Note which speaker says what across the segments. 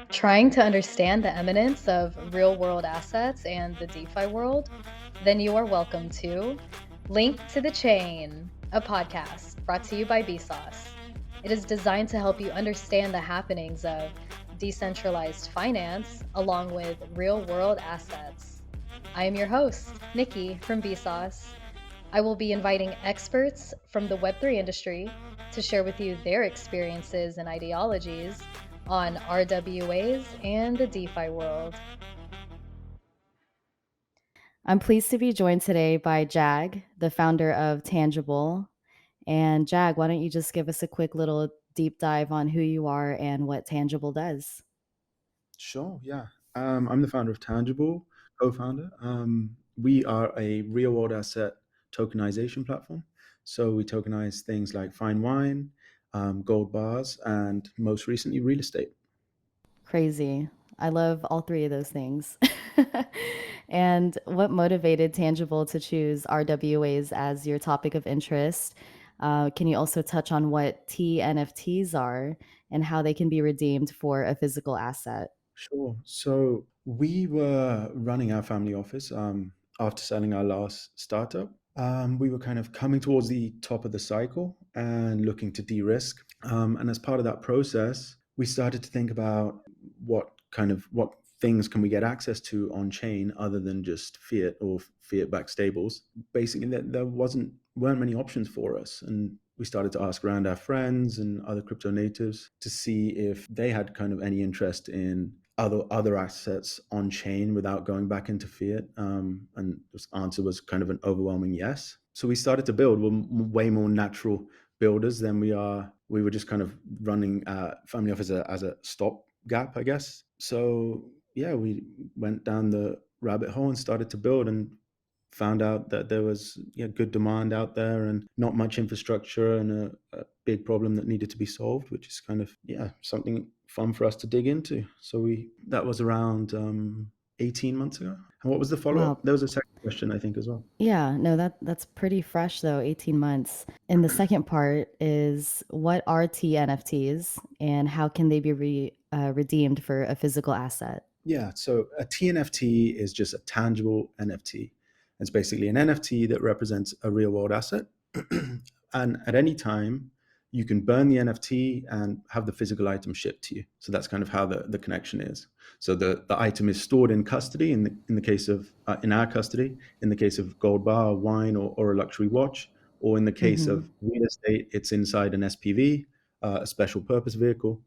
Speaker 1: Trying to understand the eminence of real-world assets and the DeFi world? Then you are welcome to Link to the Chain, a podcast brought to you by BSOS. It is designed to help you understand the happenings of decentralized finance along with real-world assets. I am your host, Nikki from BSOS. I will be inviting experts from the Web3 industry to share with you their experiences and ideologies on RWAs and the DeFi world.
Speaker 2: I'm pleased to be joined today by Jag, the founder of Tangible. And Jag, why don't you just give us a quick little deep dive on who you are and what Tangible does?
Speaker 3: Sure, yeah. I'm the founder of Tangible, co-founder. We are a real-world asset tokenization platform. So we tokenize things like fine wine, gold bars, and most recently, real estate.
Speaker 2: Crazy. I love all three of those things. And what motivated Tangible to choose RWAs as your topic of interest? Can you also touch on what TNFTs are and how they can be redeemed for a physical asset?
Speaker 3: Sure. So we were running our family office after selling our last startup. We were kind of coming towards the top of the cycle and looking to de-risk. And as part of that process, we started to think about what things can we get access to on chain other than just fiat or fiat-backed stables. Basically, there weren't many options for us, and we started to ask around our friends and other crypto natives to see if they had kind of any interest in other assets on chain without going back into fiat. And the answer was kind of an overwhelming yes. So we started to build. We're way more natural builders than we are. We were just kind of running family office as a stopgap, I guess. So yeah, we went down the rabbit hole and started to build and found out that there was good demand out there and not much infrastructure and a big problem that needed to be solved, which is kind of something fun for us to dig into. So that was around 18 months ago. And what was the follow-up?
Speaker 2: Wow.
Speaker 3: There was a second question, I think, as well.
Speaker 2: Yeah, no, that's pretty fresh though, 18 months. And the second part is what are TNFTs and how can they be redeemed for a physical asset?
Speaker 3: Yeah, so a TNFT is just a tangible NFT. It's basically an NFT that represents a real world asset. And at any time, you can burn the NFT and have the physical item shipped to you. So that's kind of how the connection is. So the item is stored in custody in the case of in our custody, in the case of gold bar, wine, or a luxury watch, or in the case
Speaker 2: Hmm.
Speaker 3: of real estate, it's inside an SPV, a special purpose vehicle.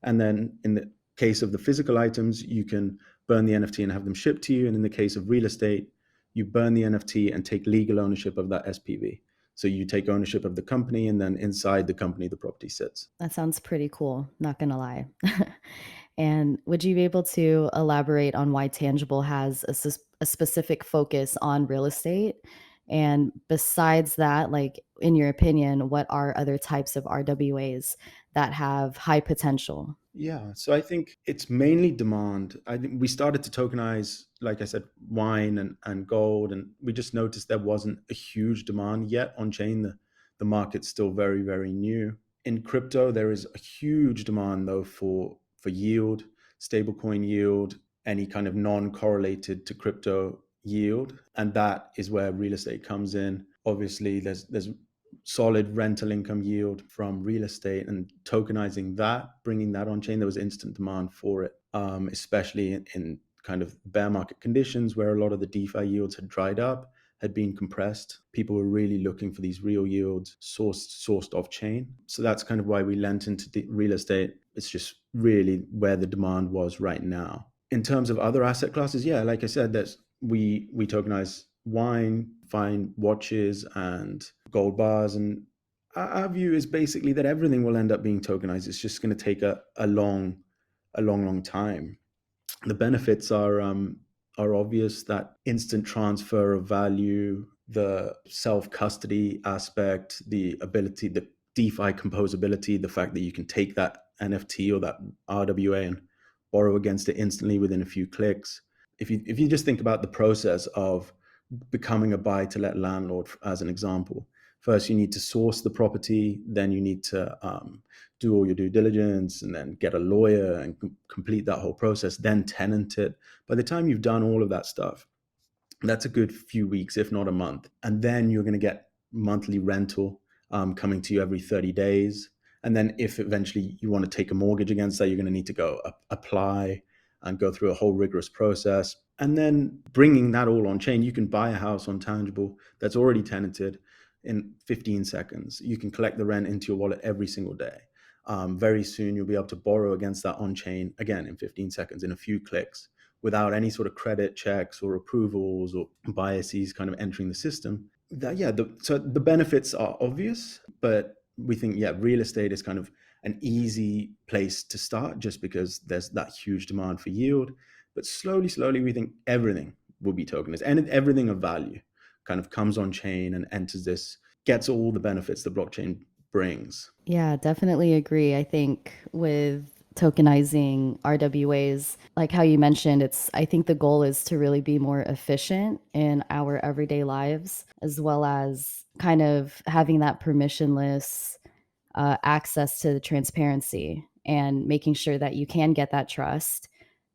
Speaker 3: And then in the case of the physical items, you can burn the NFT and have them shipped to you. And in the case of real estate, you burn the NFT and take legal ownership of that SPV. So you take ownership of the company, and then inside the company, the property sits.
Speaker 2: That sounds pretty cool, not gonna lie. And would you be able to elaborate on why Tangible has a specific focus on real estate? And besides that, like in your opinion, what are other types of RWAs that have high potential?
Speaker 3: Yeah, so I think it's mainly demand. I think we started to tokenize, like I said, wine and gold, and we just noticed there wasn't a huge demand yet on chain. The market's still very, very new. In crypto, there is a huge demand though for yield, stablecoin yield, any kind of non-correlated to crypto yield, and that is where real estate comes in. Obviously, there's solid rental income yield from real estate, and tokenizing that, bringing that on chain, there was instant demand for it, especially in kind of bear market conditions where a lot of the DeFi yields had dried up, had been compressed. People were really looking for these real yields sourced off chain. So that's kind of why we lent into the real estate. It's just really where the demand was right now. In terms of other asset classes, yeah, like I said, we tokenize wine, fine watches, and gold bars. And our view is basically that everything will end up being tokenized. It's just going to take a long time. The benefits are obvious: that instant transfer of value, the self custody aspect, the ability, the DeFi composability, the fact that you can take that NFT or that RWA and borrow against it instantly within a few clicks. If you just think about the process of becoming a buy to let landlord, as an example, First, you need to source the property, then you need to do all your due diligence and then get a lawyer and complete that whole process, then tenant it. By the time you've done all of that stuff, that's a good few weeks, if not a month. And then you're going to get monthly rental coming to you every 30 days. And then if eventually you want to take a mortgage against that, you're going to need to go apply and go through a whole rigorous process. And then bringing that all on chain, you can buy a house on Tangible that's already tenanted in 15 seconds. You can collect the rent into your wallet every single day. Very soon, you'll be able to borrow against that on chain, again, in 15 seconds, in a few clicks, without any sort of credit checks or approvals or biases kind of entering the system. So the benefits are obvious, but we think, real estate is kind of an easy place to start just because there's that huge demand for yield. But slowly, we think everything will be tokenized, and everything of value kind of comes on chain and enters this, gets all the benefits the blockchain brings.
Speaker 2: Yeah, definitely agree. I think with tokenizing RWAs, like how you mentioned, I think the goal is to really be more efficient in our everyday lives, as well as kind of having that permissionless access to the transparency and making sure that you can get that trust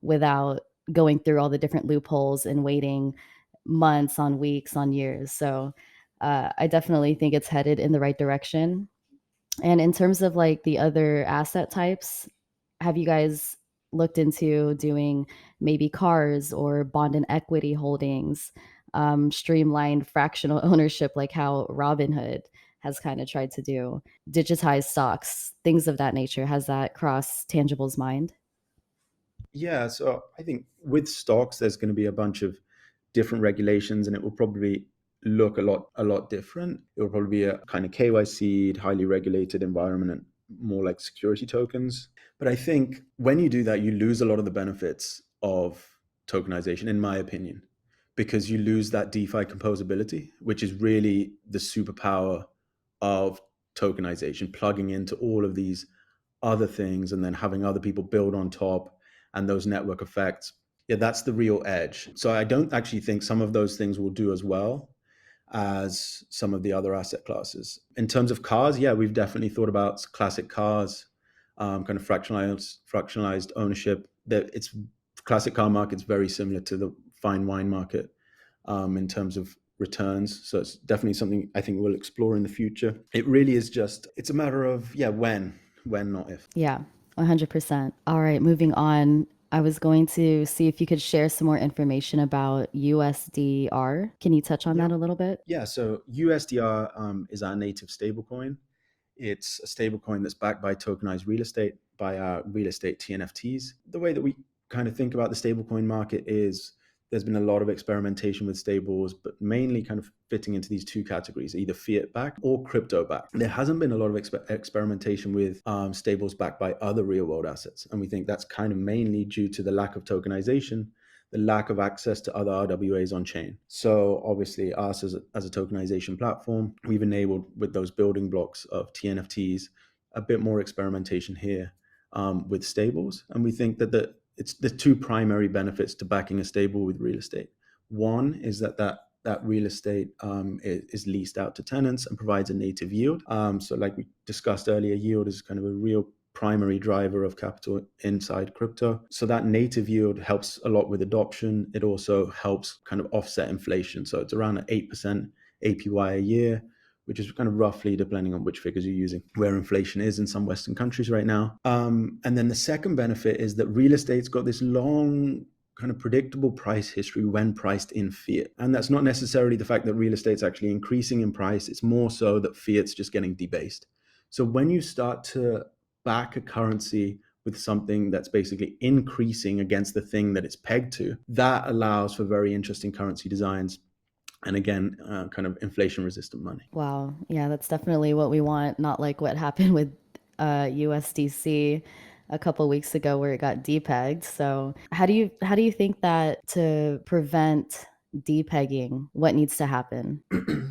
Speaker 2: without going through all the different loopholes and waiting months on weeks on years. So I definitely think it's headed in the right direction. And in terms of like the other asset types, have you guys looked into doing maybe cars or bond and equity holdings, streamlined fractional ownership, like how Robinhood has kind of tried to do, digitized stocks, things of that nature? Has that crossed Tangible's mind?
Speaker 3: Yeah, so I think with stocks, there's going to be a bunch of different regulations, and it will probably look a lot different. It will probably be a kind of KYC, highly regulated environment, and more like security tokens. But I think when you do that, you lose a lot of the benefits of tokenization, in my opinion, because you lose that DeFi composability, which is really the superpower of tokenization, plugging into all of these other things and then having other people build on top, and those network effects. Yeah, that's the real edge. So I don't actually think some of those things will do as well as some of the other asset classes. In terms of cars, we've definitely thought about classic cars, kind of fractionalized ownership. That it's classic car market's very similar to the fine wine market in terms of returns. So it's definitely something I think we'll explore in the future. It really is it's a matter of when, not if.
Speaker 2: Yeah, 100%. All right, moving on. I was going to see if you could share some more information about USDR. Can you touch on that a little bit?
Speaker 3: Yeah, so USDR is our native stablecoin. It's a stablecoin that's backed by tokenized real estate, by our real estate TNFTs. The way that we kind of think about the stablecoin market is there's been a lot of experimentation with stables, but mainly kind of fitting into these two categories, either fiat backed or crypto backed. There hasn't been a lot of experimentation with stables backed by other real world assets. And we think that's kind of mainly due to the lack of tokenization, the lack of access to other RWAs on chain. So obviously us as a tokenization platform, we've enabled with those building blocks of TNFTs, a bit more experimentation here with stables. And we think that it's the two primary benefits to backing a stable with real estate. One is that real estate is leased out to tenants and provides a native yield. So like we discussed earlier, yield is kind of a real primary driver of capital inside crypto. So that native yield helps a lot with adoption. It also helps kind of offset inflation. So it's around an 8% APY a year, which is kind of roughly, depending on which figures you're using, where inflation is in some Western countries right now. And then the second benefit is that real estate's got this long kind of predictable price history when priced in fiat. And that's not necessarily the fact that real estate's actually increasing in price. It's more so that fiat's just getting debased. So when you start to back a currency with something that's basically increasing against the thing that it's pegged to, that allows for very interesting currency designs. And again, kind of inflation-resistant money.
Speaker 2: Wow. Yeah, that's definitely what we want, not like what happened with USDC a couple weeks ago where it got depegged. So how do you think that to prevent depegging, what needs to happen?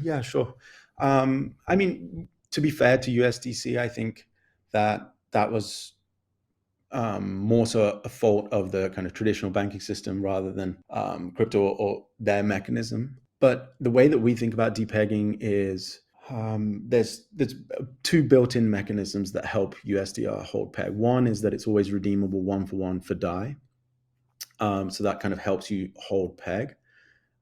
Speaker 3: Yeah, sure. I mean, to be fair to USDC, I think that was more so a fault of the kind of traditional banking system rather than crypto or their mechanism. But the way that we think about depegging is There's two built-in mechanisms that help USDR hold peg. One is that it's always redeemable 1-for-1 for DAI. So that kind of helps you hold peg.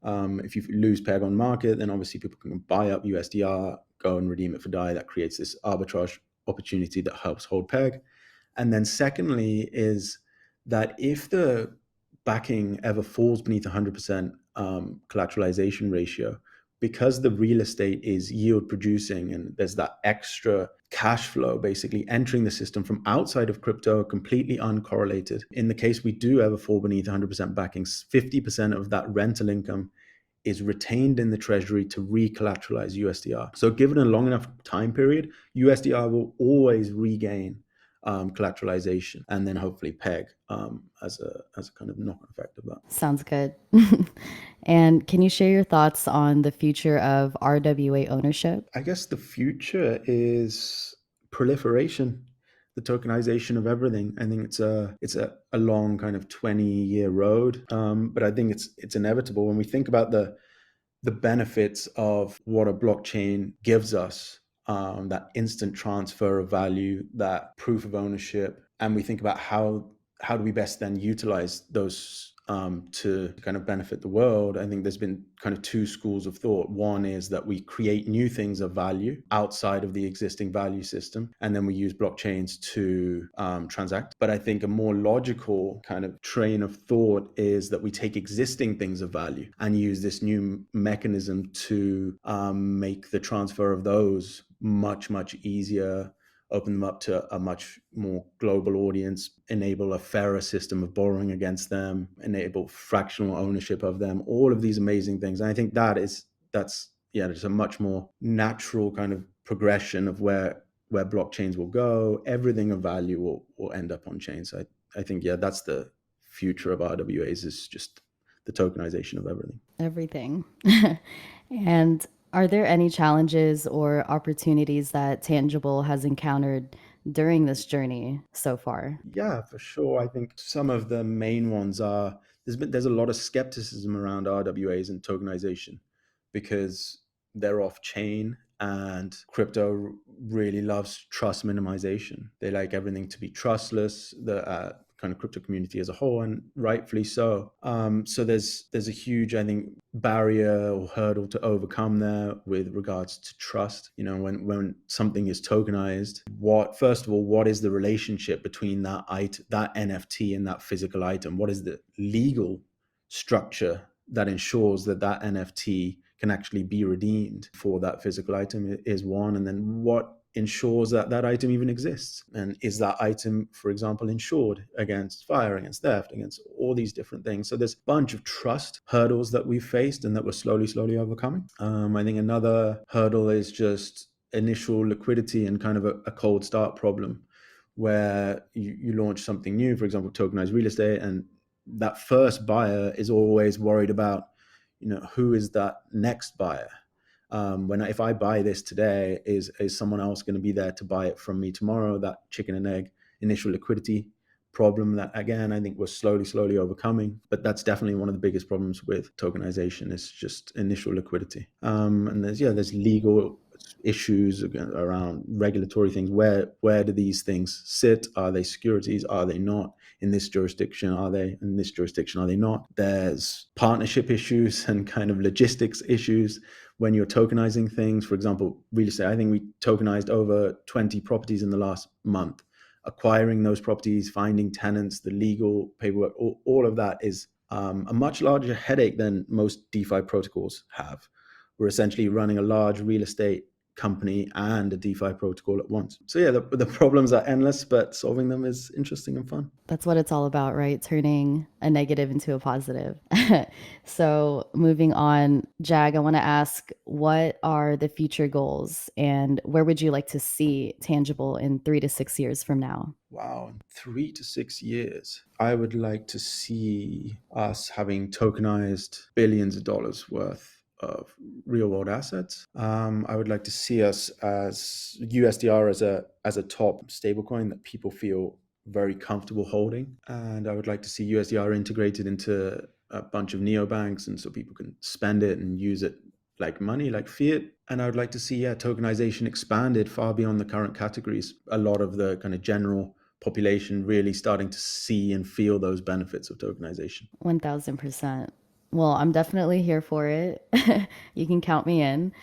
Speaker 3: If you lose peg on market, then obviously people can buy up USDR, go and redeem it for DAI. That creates this arbitrage opportunity that helps hold peg. And then secondly is that if the backing ever falls beneath 100% collateralization ratio, because the real estate is yield producing and there's that extra cash flow basically entering the system from outside of crypto, completely uncorrelated. In the case we do ever fall beneath 100% backing, 50% of that rental income is retained in the treasury to recollateralize USDR. So given a long enough time period, USDR will always regain collateralization and then hopefully peg as a kind of knock-on effect of that.
Speaker 2: Sounds good. And can you share your thoughts on the future of RWA ownership?
Speaker 3: I guess the future is proliferation, the tokenization of everything. I think it's a long kind of 20-year road, but I think it's inevitable. When we think about the benefits of what a blockchain gives us, that instant transfer of value, that proof of ownership, and we think about how do we best then utilize those to kind of benefit the world. I think there's been kind of two schools of thought. One is that we create new things of value outside of the existing value system, and then we use blockchains to transact. But I think a more logical kind of train of thought is that we take existing things of value and use this new mechanism to make the transfer of those much, much easier, open them up to a much more global audience, enable a fairer system of borrowing against them, enable fractional ownership of them, all of these amazing things. And I think that's a much more natural kind of progression of where blockchains will go. Everything of value will end up on chain. So I think, that's the future of RWAs, is just the tokenization of everything.
Speaker 2: Everything. And are there any challenges or opportunities that Tangible has encountered during this journey so far?
Speaker 3: Yeah, for sure. I think some of the main ones are there's a lot of skepticism around RWAs and tokenization because they're off chain, and crypto really loves trust minimization. They like everything to be trustless. The kind of crypto community as a whole, and rightfully so. So there's a huge, I think, barrier or hurdle to overcome there with regards to trust. When something is tokenized, first of all, what is the relationship between that NFT and that physical item? What is the legal structure that ensures that NFT can actually be redeemed for that physical item is one. And then what ensures that item even exists? And is that item, for example, insured against fire, against theft, against all these different things? So there's a bunch of trust hurdles that we've faced and that we're slowly overcoming. I think another hurdle is just initial liquidity and kind of a cold start problem, where you launch something new, for example, tokenized real estate, and that first buyer is always worried about, who is that next buyer? If I buy this today, is someone else going to be there to buy it from me tomorrow? That chicken and egg initial liquidity problem that, again, I think we're slowly overcoming. But that's definitely one of the biggest problems with tokenization, is just initial liquidity. And there's legal issues around regulatory things. Where do these things sit? Are they securities? Are they not? In this jurisdiction, are they? In this jurisdiction, are they not? There's partnership issues and kind of logistics issues when you're tokenizing things. For example, real estate, I think we tokenized over 20 properties in the last month. Acquiring those properties, finding tenants, the legal paperwork, all of that is a much larger headache than most DeFi protocols have. We're essentially running a large real estate company and a DeFi protocol at once. So the problems are endless, but solving them is interesting and fun.
Speaker 2: That's what it's all about, right? Turning a negative into a positive. So moving on, Jag, I want to ask, what are the future goals and where would you like to see Tangible in 3 to 6 years from now?
Speaker 3: Wow, in 3 to 6 years, I would like to see us having tokenized billions of dollars worth of real world assets. I would like to see us as USDR as a top stablecoin that people feel very comfortable holding. And I would like to see USDR integrated into a bunch of neobanks, and so people can spend it and use it like money, like fiat. And I would like to see, tokenization expanded far beyond the current categories. A lot of the kind of general population really starting to see and feel those benefits of tokenization.
Speaker 2: 1000%. Well, I'm definitely here for it. You can count me in.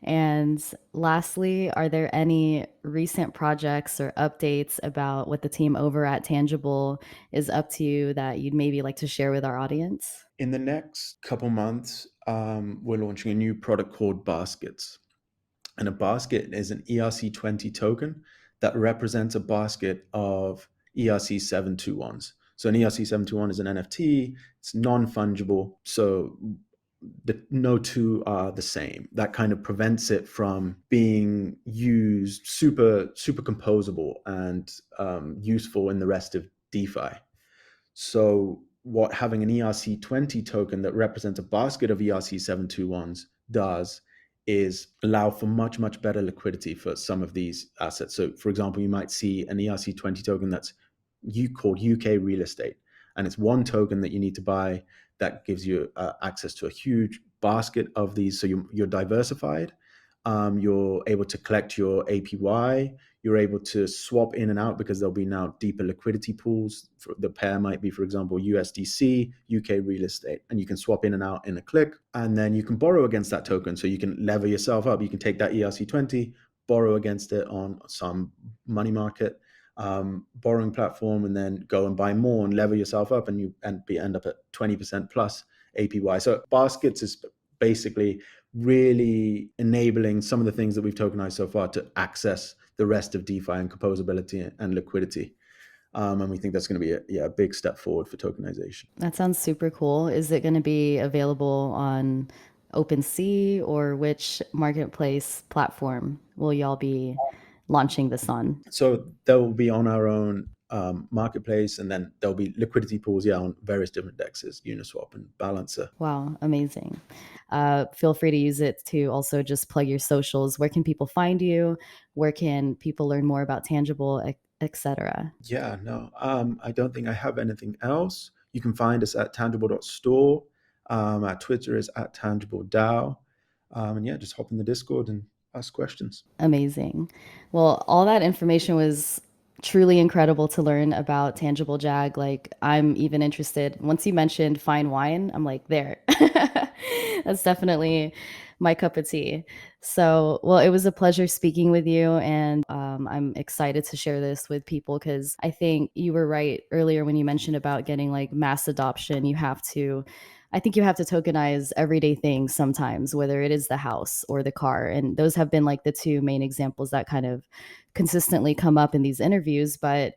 Speaker 2: And lastly, are there any recent projects or updates about what the team over at Tangible is up to that you'd maybe like to share with our audience?
Speaker 3: In the next couple months, we're launching a new product called Baskets. And a basket is an ERC20 token that represents a basket of ERC721s. So an ERC721 is an NFT, it's non-fungible, so no two are the same. That kind of prevents it from being used super composable and useful in the rest of DeFi. So what having an ERC20 token that represents a basket of ERC721s does is allow for much better liquidity for some of these assets. So for example, you might see an ERC20 token that's called UK real estate, and it's one token that you need to buy that gives you access to a huge basket of these. So you're diversified. You're able to collect your APY. You're able to swap in and out because there'll be now deeper liquidity pools. The pair might be, for example, USDC, UK real estate, and you can swap in and out in a click. And then you can borrow against that token. So you can lever yourself up. You can take that ERC20, borrow against it on some money market borrowing platform, and then go and buy more and lever yourself up, and you end up at 20% plus APY. So Baskets is basically really enabling some of the things that we've tokenized so far to access the rest of DeFi and composability and liquidity. And we think that's going to be a big step forward for tokenization.
Speaker 2: That sounds super cool. Is it going to be available on OpenSea, or which marketplace platform will y'all be launching this on?
Speaker 3: So they'll be on our own marketplace, and then there'll be liquidity pools on various different dexes, Uniswap and Balancer.
Speaker 2: Wow, amazing. Feel free to use it to also just plug your socials. Where can people find you? Where can people learn more about Tangible, etc.?
Speaker 3: Yeah, no, I don't think I have anything else. You can find us at tangible.store. Our Twitter is at tangibledao. And just hop in the Discord and ask questions.
Speaker 2: Amazing. Well, all that information was truly incredible to learn about Tangible, Jag. Like, I'm even interested. Once you mentioned fine wine, I'm like, there. That's definitely my cup of tea. So, well, it was a pleasure speaking with you, and I'm excited to share this with people, because I think you were right earlier when you mentioned about getting like mass adoption. I think you have to tokenize everyday things sometimes, whether it is the house or the car. And those have been like the two main examples that kind of consistently come up in these interviews. But,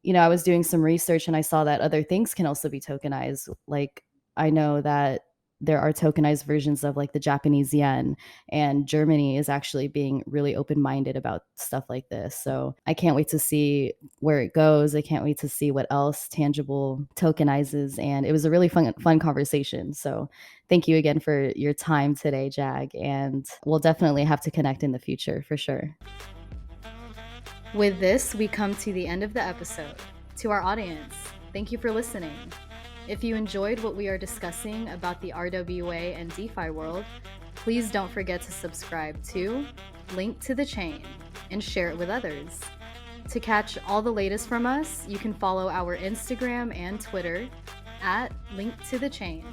Speaker 2: I was doing some research and I saw that other things can also be tokenized. Like, I know that there are tokenized versions of like the Japanese yen, and Germany is actually being really open-minded about stuff like this. So I can't wait to see where it goes. I can't wait to see what else Tangible tokenizes. And it was a really fun conversation. So thank you again for your time today, Jag. And we'll definitely have to connect in the future for sure.
Speaker 1: With this, we come to the end of the episode. To our audience, thank you for listening. If you enjoyed what we are discussing about the RWA and DeFi world, please don't forget to subscribe to Link to the Chain and share it with others. To catch all the latest from us, you can follow our Instagram and Twitter at Link to the Chain.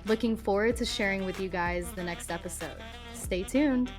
Speaker 1: Looking forward to sharing with you guys the next episode. Stay tuned.